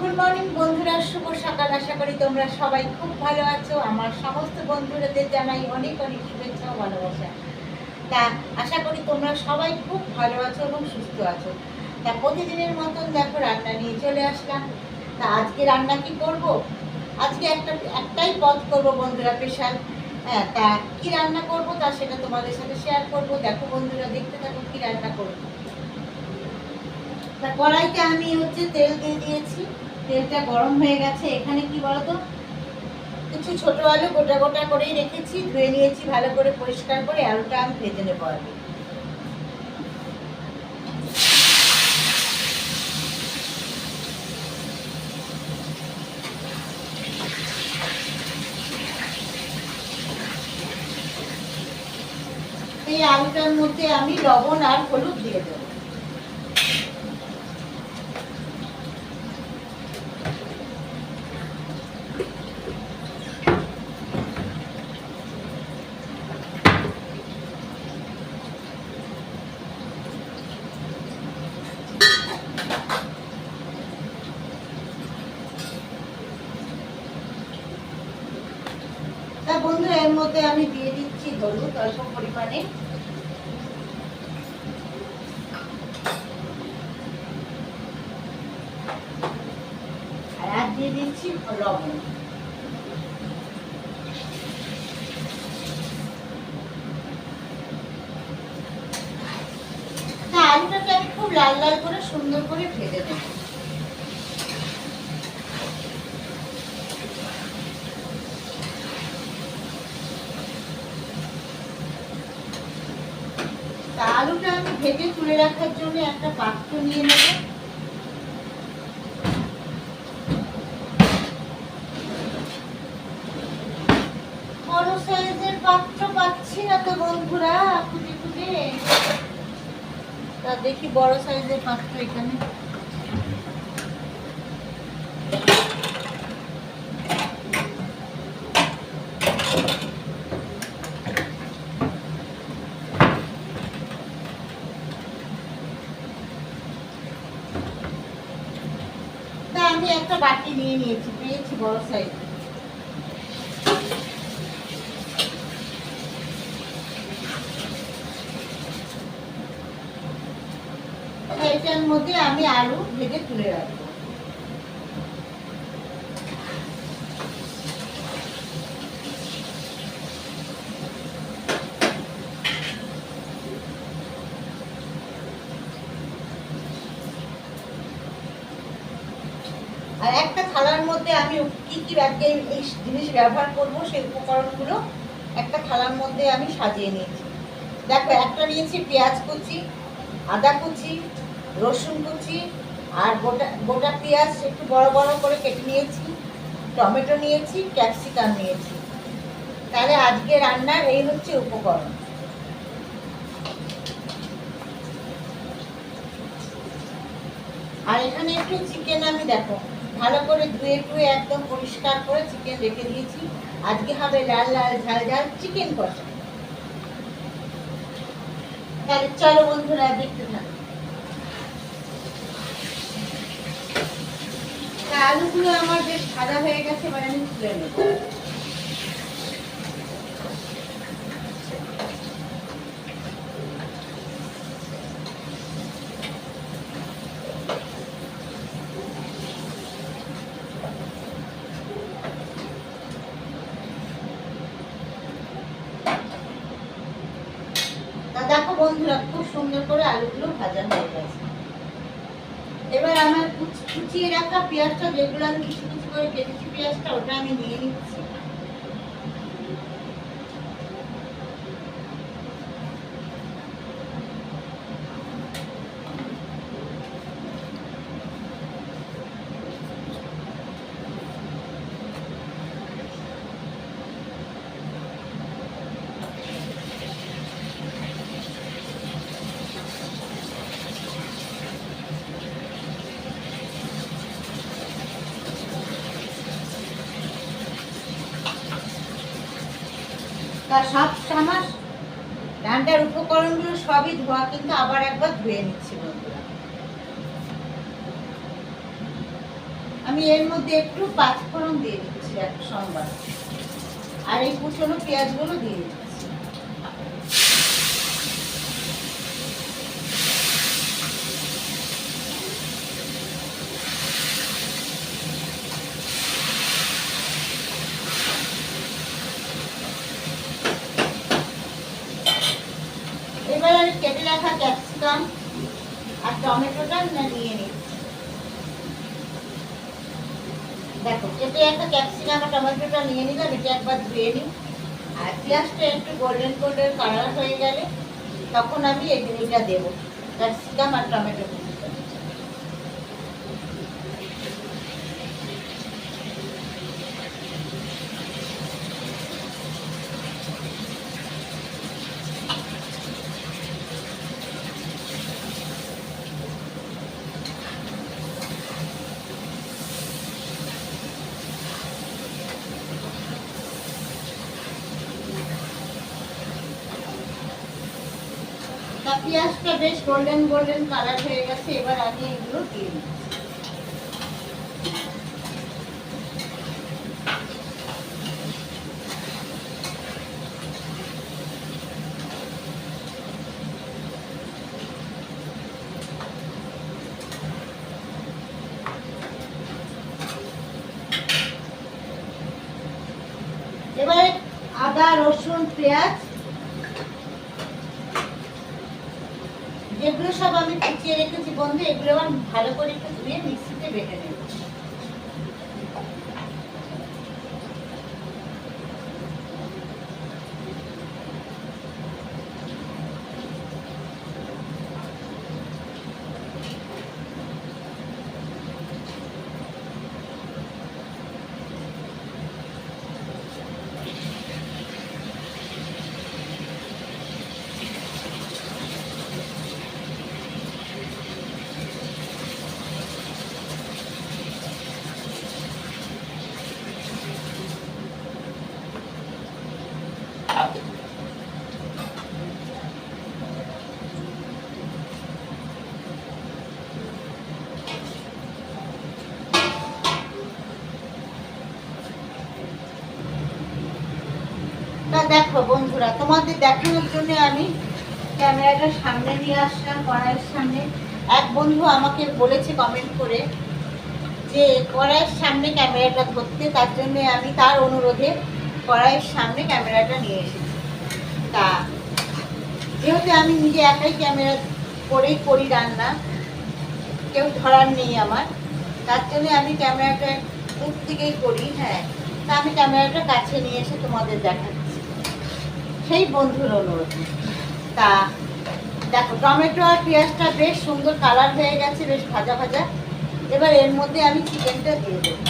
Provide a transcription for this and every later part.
Good morning বন্ধুরা, শুভ সকাল। আশা করি তোমরা সবাই খুব ভালো আছো। আমার সমস্ত বন্ধুরাদের জানাই অনেক অনেক শুভেচ্ছা ও ভালোবাসা। তা আশা করি তোমরা সবাই খুব ভালো আছো এবং সুস্থ আছো। তা প্রতিদিনের মতন দেখো রান্না নিয়ে চলে আসলাম। তা আজকে রান্না কি করব? আজকে একটাই পদ করব বন্ধুরা, স্পেশাল। হ্যাঁ, তা কি রান্না করব তা সেটা তোমাদের সাথে শেয়ার করব। দেখো বন্ধুরা, দেখতে থাকো কি রান্না করবো। তা কড়াইতে আমি তেল দিয়ে দিয়েছি। তেলটা গরম হয়ে গেছে। এখানে কি বলতো, কিছু ছোট আলু গোটা গোটা করেই রেখেছি, ধুয়ে নিয়েছি ভালো করে পরিষ্কার করে। আলুটা আমি ভেজে নেবো আগে। এই আলুটার মধ্যে আমি লবণ আর হলুদ দিয়ে দেবো। বন্ধুরা, এর মধ্যে আমি দিয়ে দিচ্ছি হলুদ অল্প পরিমাণে, আর দিয়ে দিচ্ছি লবণ। আলুটাকে আমি খুব লাল লাল করে সুন্দর করে ভেজে দেবো। আলুটা আমি ভেজে তুলে রাখার জন্য একটা পাত্র নিয়ে নেব। বড় সাইজের পাত্র পাচ্ছি না তো বন্ধুরা, খুঁজে খুঁজে। তা দেখি বড় সাইজের পাত্র এখানে। আমি একটা বাটি নিয়ে নিয়েছি, পেয়েছি বড় সাইজ। এটার মধ্যে আমি আলু ভেজে তুলে রাখবো। আর একটা থালার মধ্যে আমি কি কি এই জিনিস ব্যবহার করব সেই উপকরণগুলো একটা থালার মধ্যে আমি সাজিয়ে নিয়েছি। দেখো, একটা নিয়েছি পেঁয়াজ কুচি, আদা কুচি, রসুন কুচি, আর গোটা গোটা পেঁয়াজ একটু বড় বড় করে কেটে নিয়েছি, টমেটো নিয়েছি, ক্যাপসিকাম নিয়েছি। তাহলে আজকে রান্নার এই হচ্ছে উপকরণ। আর এখানে একটু চিকেন আমি দেখো ভালো করে ধুয়ে টুয়ে একদম পরিষ্কার করে চিকেন রেখে দিয়েছি। আজকে হবে লাল লাল ঝাল ঝাল চিকেন কষা। তাহলে চলো বন্ধুরা, দেখতে থাকো। আলুগুলো আমার বেশ ভাজা হয়ে গেছে, এবার আমি তুলে নেব। দেখো বন্ধুরা, খুব সুন্দর করে আলুগুলো ভাজা হয়ে গেছে। এবার আমার কুচিয়ে রাখা পেঁয়াজটা, যেগুলো আমি কিছু কিছু করে কেটেছি পেঁয়াজটা, ওটা আমি নিয়ে নিচ্ছি। তার সব আমার রান্নার উপকরণগুলো সবই ধোয়া, কিন্তু আবার একবার ধুয়ে নিচ্ছি বন্ধুরা। আমি এর মধ্যে একটু পাঁচফোড়ন দিয়ে দিচ্ছি এক সম্বার, আর এই কুচনো পেঁয়াজগুলো দিয়ে দিচ্ছি। এবার আমি কেটে রাখা ক্যাপসিকাম আর টমেটোটা নিয়ে নিচ্ছি। দেখো কেটে একটা ক্যাপসিকাম আর টমেটোটা নিয়ে নিলাম, এটা একবার ধুয়ে নিই। আর পেঁয়াজটা একটু গোল্ডেন গোল্ডেন কালার হয়ে গেলে তখন আমি এটা দেবো, ক্যাপসিকাম আর টমেটো। পেঁয়াজটা বেশ গোল্ডেন গোল্ডেন কালার হয়ে গেছে, এবার আমি এগুলো দিয়ে দিই। এবারে আদা রসুন পেঁয়াজ যেগুলো সব আমি কুচিয়ে রেখেছি বন্ধু, এগুলো আমার ভালো করে একটু ধুয়ে মিক্সিতে বেটে নেব। দেখো বন্ধুরা, তোমাদের দেখানোর জন্য আমি ক্যামেরাটা সামনে নিয়ে আসলাম, কড়াইয়ের সামনে। এক বন্ধু আমাকে বলেছে কমেন্ট করে যে কড়াইয়ের সামনে ক্যামেরাটা ধরতে, তার জন্য আমি তার অনুরোধে কড়াইয়ের সামনে ক্যামেরাটা নিয়ে এসেছি। তা যেহেতু আমি নিজে একাই ক্যামেরা করেই করি রান্না, কেউ ধরার নেই আমার, তার জন্য আমি ক্যামেরাটা দূর থেকেই করি। হ্যাঁ, তা আমি ক্যামেরাটা কাছে নিয়ে এসে তোমাদের দেখাচ্ছি সেই বন্ধুর অনুরোধে। তা দেখো টমেটো আর পেঁয়াজটা বেশ সুন্দর কালার হয়ে গেছে, বেশ ভাজা ভাজা। এবার এর মধ্যে আমি চিকেনটা দিয়ে দেবো।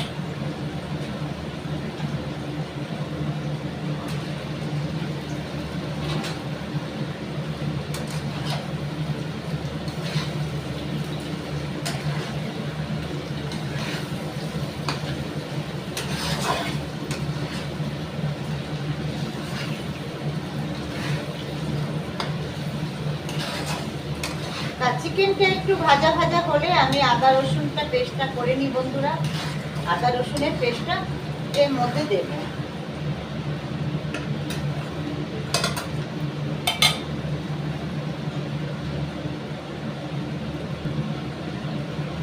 চিকেনটা একটু ভাজা ভাজা হলে আমি আদা রসুনটা পেস্টটা করে নিই বন্ধুরা। আদা রসুনের পেস্টটা এর মধ্যে দেব।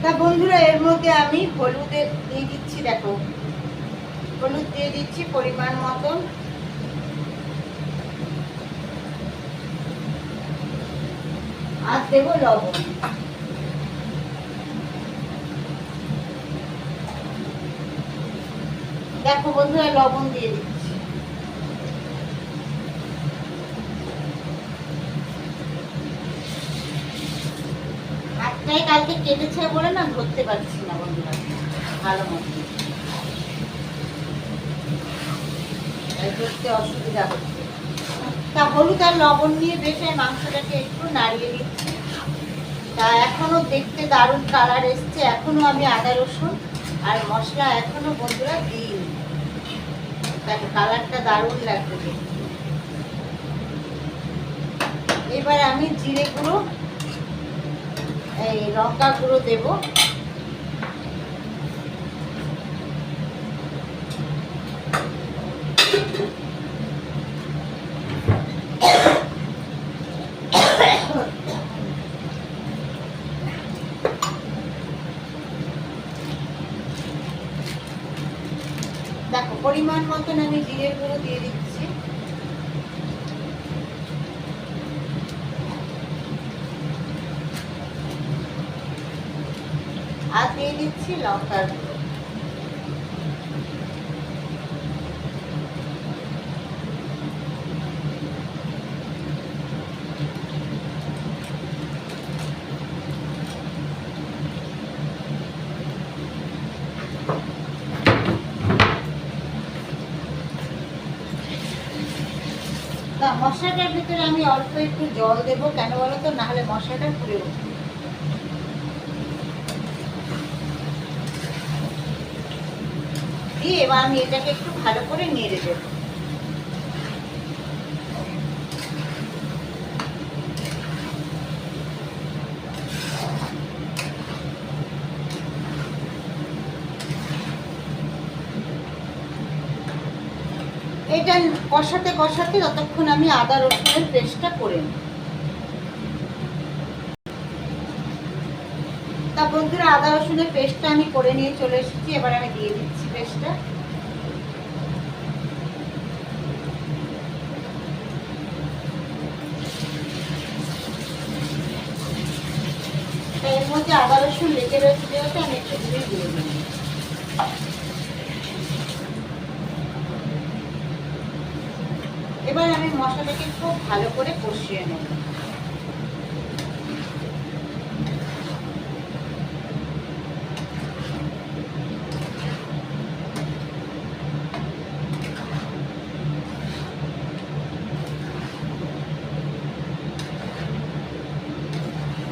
তা বন্ধুরা এর মধ্যে আমি হলুদ দিয়ে দিচ্ছি। দেখো হলুদ দিয়ে দিচ্ছি পরিমাণ মতন। আর দেবো লবণ। দেখো বন্ধুরা লবণ দিয়ে দিচ্ছি। হাতটাই কালকে কেটেছে বলে না ধরতে পারছি না বন্ধুরা ভালো মতো, তাই ধরতে অসুবিধা হচ্ছে। তা হলুদ আর লবণ নিয়ে বেশ মাংসটাকে একটু নাড়িয়ে নিচ্ছি। তা এখনো দেখতে দারুণ কালার এসছে, এখনো আমি আদা রসুন আর মশলা এখনো বন্ধুরা দিইনি। দেখো কালারটা দারুণ লাগবে। এবার আমি জিরে গুঁড়ো, এই লঙ্কা গুঁড়ো দেব। পরিমাণ মতন আমি জিরের গুঁড়ো দিয়ে দিচ্ছি। আর দিয়ে দিচ্ছি লঙ্কার গুঁড়ো। মশলাটার ভিতরে আমি অল্প একটু জল দেবো, কেন বলো তো, না হলে মশলাটা পুড়ে উঠবে। দিয়ে এবার আমি এটাকে একটু ভালো করে নেড়ে দেবো। এটা কষাতে কষাতে ততক্ষণ আমি আদা রসুনের পেস্টটা করে নিই। তা বন্ধুরা, আদা রসুনের পেস্টটা আমি করে নিয়ে চলে এসেছি। এবার আমি দিয়ে দিচ্ছি পেস্টটা। এর মধ্যে আদা রসুন লেগে রয়েছে যেহেতু আমি একটু ধীরে দিয়ে দিই। এবার আমি মশলাটাকে খুব ভালো করে কষিয়ে নেব।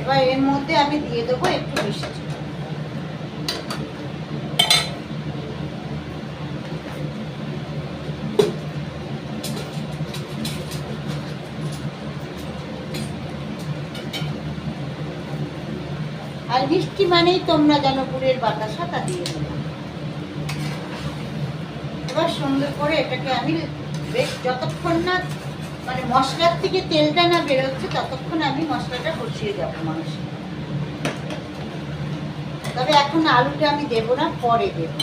এবার এর মধ্যে আমি দিয়ে দেবো একটু মিষ্টি। আর মিষ্টি মানেই তোমরা জানো গুড়ের বাতাসা, তা দিয়ে দিলাম। এবার সুন্দর করে এটাকে আমি বেশ যতক্ষণ না মানে মশলার থেকে তেলটা না বেরোচ্ছে ততক্ষণ আমি মশলাটা কষিয়ে যাবো মাংস। তবে এখন আলুটা আমি দেবো না, পরে দেবো।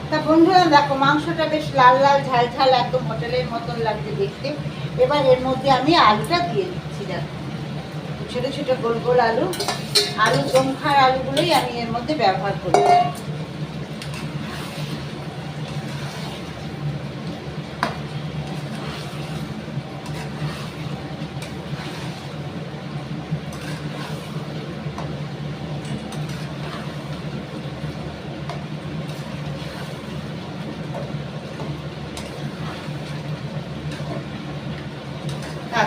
তা বন্ধুরা দেখো, মাংসটা বেশ লাল লাল ঝাল ঝাল একদম হোটেলের মতন লাগছে দেখতে। এবার এর মধ্যে আমি আলুটা দিয়ে দিচ্ছি। দেখো, ছোট ছোট গোল গোল আলু, দম খাওয়ার আলুগুলোই আমি এর মধ্যে ব্যবহার করি।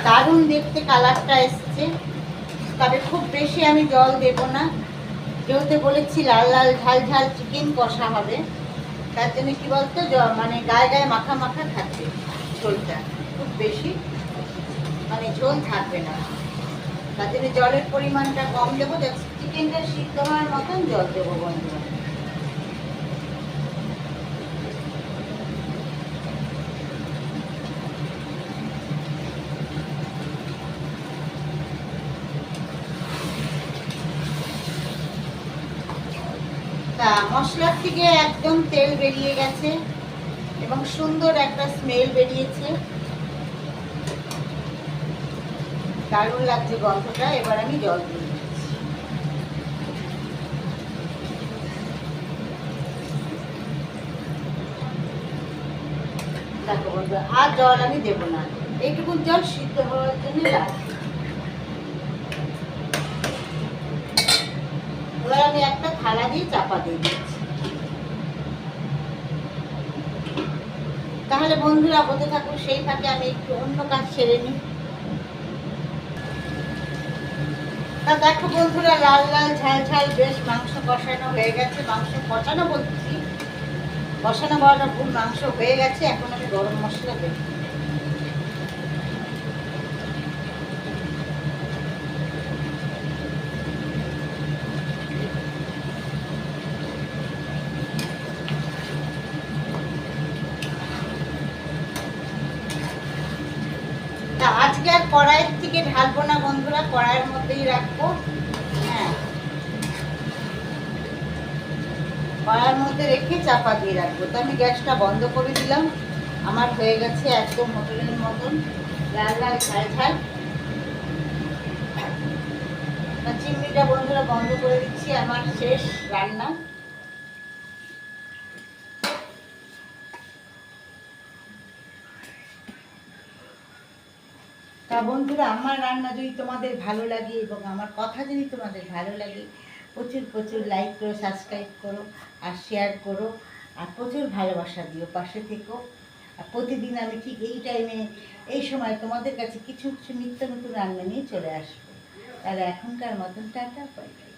দারুণ দেখতে কালারটা এসছে। তবে খুব বেশি আমি জল দেব না, যেহেতু বলেছি লাল লাল ঝাল ঝাল চিকেন কষা হবে, তার জন্য কি বলতো মানে গায়ে গায়ে মাখা মাখা থাকবে ঝোলটা, খুব বেশি মানে ঝোল থাকবে না। তার জন্য জলের পরিমাণটা কম দেবো, চিকেনটা সিদ্ধ হওয়ার মতন জল দেবো বন্ধুরা। মশলার থেকে একদম তেল বেরিয়ে গেছে এবং সুন্দর একটা স্মেল বেরিয়েছে, দারুণ লাগছে গন্ধটা। এবার আমি জল দিয়ে দিচ্ছি। দেখো বন্ধুরা, আর জল আমি দেবো না, এইটুকু জল সিদ্ধ হওয়ার জন্য লাগবে। এবার আমি একটা থালা দিয়ে চাপা দিয়ে দিচ্ছি। তাহলে বন্ধুরা বলতে থাকুন, সেই ফাঁকে আমি একটু অন্য কাজ সেরে নিই। তা দেখো বন্ধুরা, লাল লাল ঝাল ঝাল বেশ মাংস কষানো হয়ে গেছে। মাংস কষানো বলছি, কষানো বলাটা ভুল, মাংস হয়ে গেছে। এখন আমি গরম মশলা দেব। আজকে আর কড়াইয়ের থেকে ঢালবো না বন্ধুরা, কড়াইয়ের মধ্যেই রাখবো। হ্যাঁ, কড়ার মধ্যে রেখে চাপা দিয়ে রাখবো। তো আমি গ্যাসটা বন্ধ করে দিলাম। আমার হয়ে গেছে একদম হোটেলের মতন লাল লাল ঝাল ঝাল। চিমনিটা বন্ধুরা বন্ধ করে দিচ্ছি, আমার শেষ রান্না। তা বন্ধুরা, আমার রান্না যদি তোমাদের ভালো লাগে এবং আমার কথা যদি তোমাদের ভালো লাগে, প্রচুর প্রচুর লাইক করো, সাবস্ক্রাইব করো আর শেয়ার করো, আর প্রচুর ভালোবাসা দিও, পাশে থেকো। আর প্রতিদিন আমি ঠিক এই টাইমে এই সময় তোমাদের কাছে কিছু কিছু নিত্য নতুন রান্না নিয়ে চলে আসবো। তাহলে এখনকার মতন টাটা, বাই বাই।